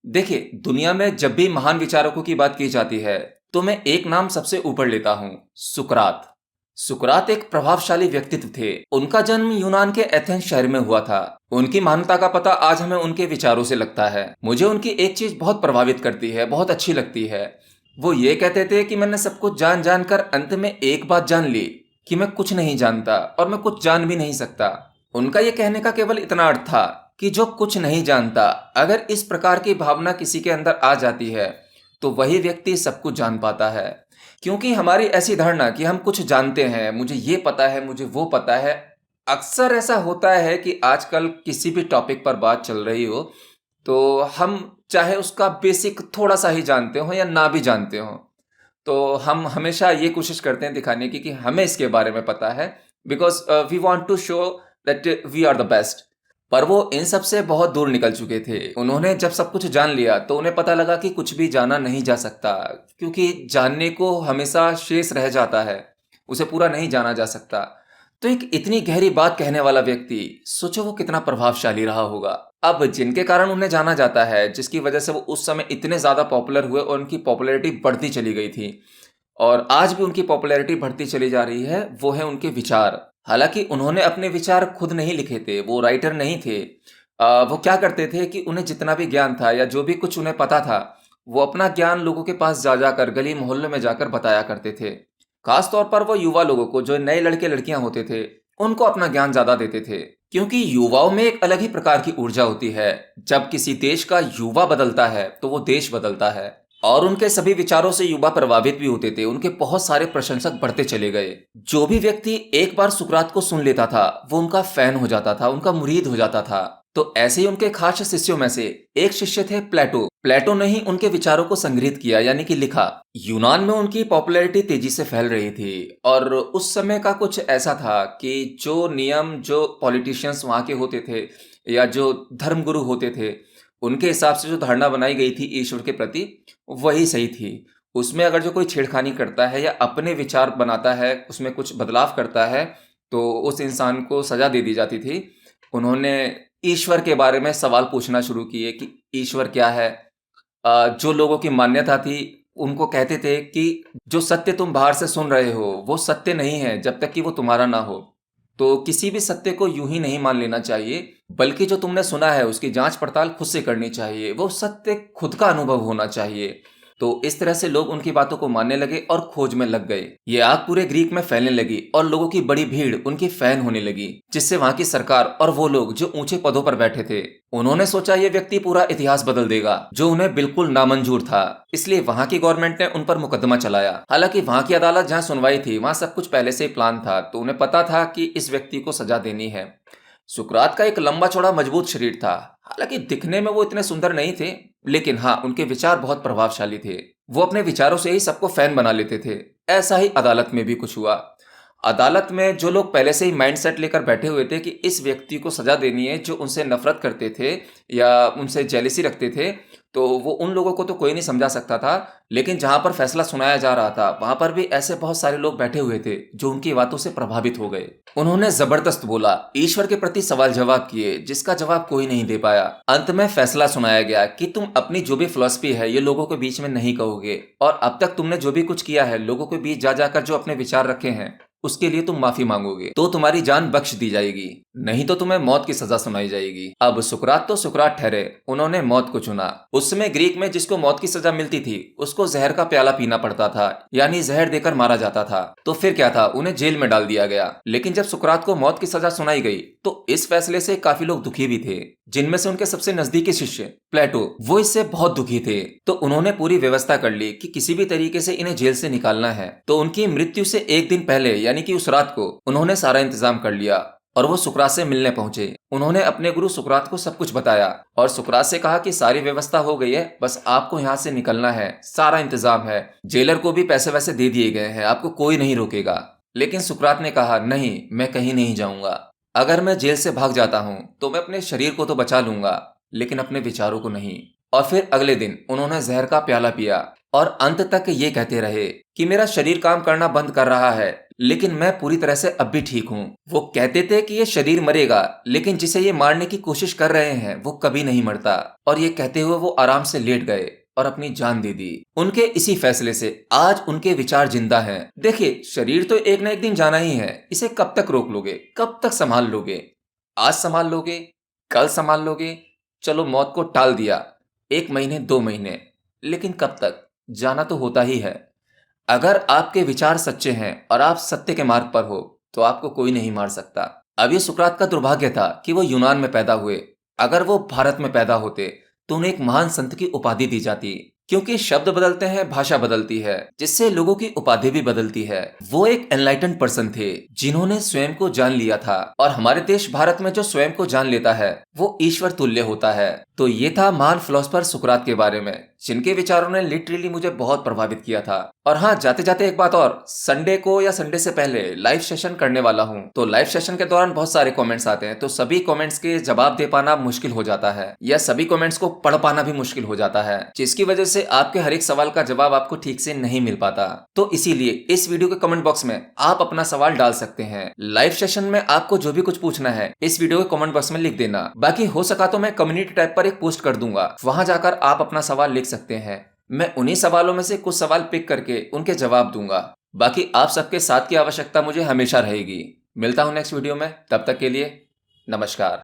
देखिए, दुनिया में जब भी महान विचारकों की बात की जाती है, तो मैं एक नाम सबसे ऊपर लेता हूँ, सुकरात। सुकरात एक प्रभावशाली व्यक्तित्व थे। उनका जन्म यूनान के एथेंस शहर में हुआ था। उनकी महानता का पता आज हमें उनके विचारों से लगता है। मुझे उनकी एक चीज बहुत प्रभावित करती है, बहुत अच्छी लगती है। वो ये कहते थे कि मैंने सब कुछ जान जान कर अंत में एक बात जान ली कि मैं कुछ नहीं जानता और मैं कुछ जान भी नहीं सकता। उनका ये कहने का केवल इतना अर्थ था कि जो कुछ नहीं जानता, अगर इस प्रकार की भावना किसी के अंदर आ जाती है तो वही व्यक्ति सब कुछ जान पाता है। क्योंकि हमारी ऐसी धारणा कि हम कुछ जानते हैं, मुझे ये पता है, मुझे वो पता है। अक्सर ऐसा होता है कि आजकल किसी भी टॉपिक पर बात चल रही हो तो हम चाहे उसका बेसिक थोड़ा सा ही जानते हो या ना भी जानते हो, तो हम हमेशा ये कोशिश करते हैं दिखाने की कि हमें इसके बारे में पता है, because we want to show that we are the best. पर वो इन सब से बहुत दूर निकल चुके थे। उन्होंने जब सब कुछ जान लिया तो उन्हें पता लगा कि कुछ भी जाना नहीं जा सकता, क्योंकि जानने को हमेशा शेष रह जाता है, उसे पूरा नहीं जाना जा सकता। तो एक इतनी गहरी बात कहने वाला व्यक्ति, सोचो वो कितना प्रभावशाली रहा होगा। अब जिनके कारण उन्हें जाना जाता है, जिसकी वजह से वो उस समय इतने ज्यादा पॉपुलर हुए और उनकी पॉपुलैरिटी बढ़ती चली गई थी, और आज भी उनकी पॉपुलैरिटी बढ़ती चली जा रही है, वो है उनके विचार। हालांकि उन्होंने अपने विचार खुद नहीं लिखे थे, वो राइटर नहीं थे। वो क्या करते थे कि उन्हें जितना भी ज्ञान था या जो भी कुछ उन्हें पता था, वो अपना ज्ञान लोगों के पास जा जाकर, गली मोहल्ले में जाकर बताया करते थे। खास तौर पर वो युवा लोगों को, जो नए लड़के लड़कियां होते थे, उनको अपना ज्ञान ज्यादा देते थे। क्योंकि युवाओं में एक अलग ही प्रकार की ऊर्जा होती है। जब किसी देश का युवा बदलता है तो वो देश बदलता है। और उनके सभी विचारों से युवा प्रभावित भी होते थे। उनके बहुत सारे प्रशंसक बढ़ते चले गए। जो भी व्यक्ति एक बार सुकरात को सुन लेता था, वो उनका फैन हो जाता था, उनका मुरीद हो जाता था। तो ऐसे ही उनके खास शिष्यों में से एक शिष्य थे प्लेटो। प्लेटो ने ही उनके विचारों को संग्रहित किया, यानी कि लिखा। यूनान में उनकी पॉपुलैरिटी तेजी से फैल रही थी, और उस समय का कुछ ऐसा था कि जो नियम, जो पॉलिटिशियंस वहां के होते थे या जो धर्मगुरु होते थे, उनके हिसाब से जो धारणा बनाई गई थी ईश्वर के प्रति, वही सही थी। उसमें अगर जो कोई छेड़खानी करता है या अपने विचार बनाता है, उसमें कुछ बदलाव करता है, तो उस इंसान को सजा दे दी जाती थी। उन्होंने ईश्वर के बारे में सवाल पूछना शुरू किए कि ईश्वर क्या है। जो लोगों की मान्यता थी, उनको कहते थे कि जो सत्य तुम बाहर से सुन रहे हो वो सत्य नहीं है जब तक कि वो तुम्हारा ना हो। तो किसी भी सत्य को यूं ही नहीं मान लेना चाहिए, बल्कि जो तुमने सुना है उसकी जांच पड़ताल खुद से करनी चाहिए। वो सत्य खुद का अनुभव होना चाहिए। तो इस तरह से लोग उनकी बातों को मानने लगे और खोज में लग गए। ये आग पूरे ग्रीक में फैलने लगी और लोगों की बड़ी भीड़ उनकी फैन होने लगी, जिससे वहां की सरकार और वो लोग जो ऊंचे पदों पर बैठे थे, उन्होंने सोचा ये व्यक्ति पूरा इतिहास बदल देगा, जो उन्हें बिल्कुल नामंजूर था। इसलिए वहां की गवर्नमेंट ने उन पर मुकदमा चलाया। हालांकि वहां की अदालत जहां सुनवाई थी, वहां सब कुछ पहले से ही प्लान था, तो उन्हें पता था कि इस व्यक्ति को सजा देनी है। सुकरात का एक लंबा चौड़ा मजबूत शरीर था। हालांकि दिखने में वो इतने सुंदर नहीं थे, लेकिन हाँ, उनके विचार बहुत प्रभावशाली थे। वो अपने विचारों से ही सबको फैन बना लेते थे। ऐसा ही अदालत में भी कुछ हुआ। अदालत में जो लोग पहले से ही माइंड सेट लेकर बैठे हुए थे कि इस व्यक्ति को सजा देनी है, जो उनसे नफरत करते थे या उनसे जेलिसी रखते थे, तो वो उन लोगों को तो कोई नहीं समझा सकता था। लेकिन जहां पर फैसला सुनाया जा रहा था, वहां पर भी ऐसे बहुत सारे लोग बैठे हुए थे जो उनकी बातों से प्रभावित हो गए। उन्होंने जबरदस्त बोला, ईश्वर के प्रति सवाल जवाब किए, जिसका जवाब कोई नहीं दे पाया। अंत में फैसला सुनाया गया कि तुम अपनी जो भी फिलॉसफी है ये लोगों के बीच में नहीं कहोगे, और अब तक तुमने जो भी कुछ किया है, लोगों के बीच जा जाकर जो अपने विचार रखे हैं, उसके लिए तुम माफी मांगोगे तो तुम्हारी जान बख्श दी जाएगी, नहीं तो तुम्हें मौत की सजा सुनाई जाएगी। अब सुकरात तो सुकरात ठहरे, उन्होंने मौत को चुना। उस समय ग्रीक में जिसको मौत की सजा मिलती थी, उसको जहर का प्याला पीना पड़ता था, यानी जहर देकर मारा जाता था। तो फिर क्या था, उन्हें जेल में डाल दिया गया। लेकिन जब सुकरात को मौत की सजा सुनाई गई, तो इस फैसले से काफी लोग दुखी भी थे, जिनमें से उनके सबसे नजदीकी शिष्य प्लेटो, वो इससे बहुत दुखी थे। तो उन्होंने पूरी व्यवस्था कर ली कि किसी भी तरीके से इन्हें जेल से निकालना है। तो उनकी मृत्यु से एक दिन पहले, यानी कि उस रात को, उन्होंने सारा इंतजाम कर लिया और वो सुकरात से मिलने पहुंचे। उन्होंने अपने गुरु सुकरात को सब कुछ बताया और सुकरात से कहा कि सारी व्यवस्था हो गई है, बस आपको यहाँ से निकलना है, सारा इंतजाम है, जेलर को भी पैसे वैसे दे दिए गए हैं, आपको कोई नहीं रोकेगा। लेकिन सुकरात ने कहा, नहीं, मैं कहीं नहीं जाऊंगा। अगर मैं जेल से भाग जाता हूं तो मैं अपने शरीर को तो बचा लूंगा, लेकिन अपने विचारों को नहीं। और फिर अगले दिन उन्होंने जहर का प्याला पिया और अंत तक ये कहते रहे कि मेरा शरीर काम करना बंद कर रहा है, लेकिन मैं पूरी तरह से अब भी ठीक हूँ। वो कहते थे कि ये शरीर मरेगा, लेकिन जिसे ये मारने की कोशिश कर रहे हैं वो कभी नहीं मरता। और ये कहते हुए वो आराम से लेट गए और अपनी जान दे दी। उनके इसी फैसले से आज उनके विचार जिंदा हैं। देखिए, शरीर तो एक ना एक दिन जाना ही है। इसे कब तक रोक लोगे, कब तक संभाल लोगे? आज संभाल लोगे, कल संभाल लोगे, चलो मौत को टाल दिया, 1 महीने 2 महीने, लेकिन कब तक? जाना तो होता ही है। अगर आपके विचार सच्चे हैं और आप सत्य के मार्ग पर हो, तो आपको कोई नहीं मार सकता। अब ये सुकरात का दुर्भाग्य था कि वो यूनान में पैदा हुए। अगर वो भारत में पैदा होते तो उन्हें एक महान संत की उपाधि दी जाती, क्योंकि शब्द बदलते हैं, भाषा बदलती है, जिससे लोगों की उपाधि भी बदलती है। वो एक एनलाइटेंड पर्सन थे जिन्होंने स्वयं को जान लिया था। और हमारे देश भारत में जो स्वयं को जान लेता है वो ईश्वर तुल्य होता है। तो ये था महान फिलोसफर सुकरात के बारे में, जिनके विचारों ने लिटरली मुझे बहुत प्रभावित किया था। और हाँ, जाते जाते एक बात और, संडे को या संडे से पहले लाइव सेशन करने वाला हूँ। तो लाइव सेशन के दौरान बहुत सारे कमेंट्स आते हैं, तो सभी कमेंट्स के जवाब दे पाना मुश्किल हो जाता है, या सभी कमेंट्स को पढ़ पाना भी मुश्किल हो जाता है, जिसकी वजह से आपके हर एक सवाल का जवाब आपको ठीक से नहीं मिल पाता। तो इसीलिए इस वीडियो के कमेंट बॉक्स में आप अपना सवाल डाल सकते हैं। लाइव सेशन में आपको जो भी कुछ पूछना है इस वीडियो के कमेंट बॉक्स में लिख देना। बाकी हो सका तो मैं कम्युनिटी टैब पर एक पोस्ट कर दूंगा, वहां जाकर आप अपना सवाल लिख सकते हैं। मैं उन्हीं सवालों में से कुछ सवाल पिक करके उनके जवाब दूंगा। बाकी आप सबके साथ की आवश्यकता मुझे हमेशा रहेगी। मिलता हूं नेक्स्ट वीडियो में, तब तक के लिए नमस्कार।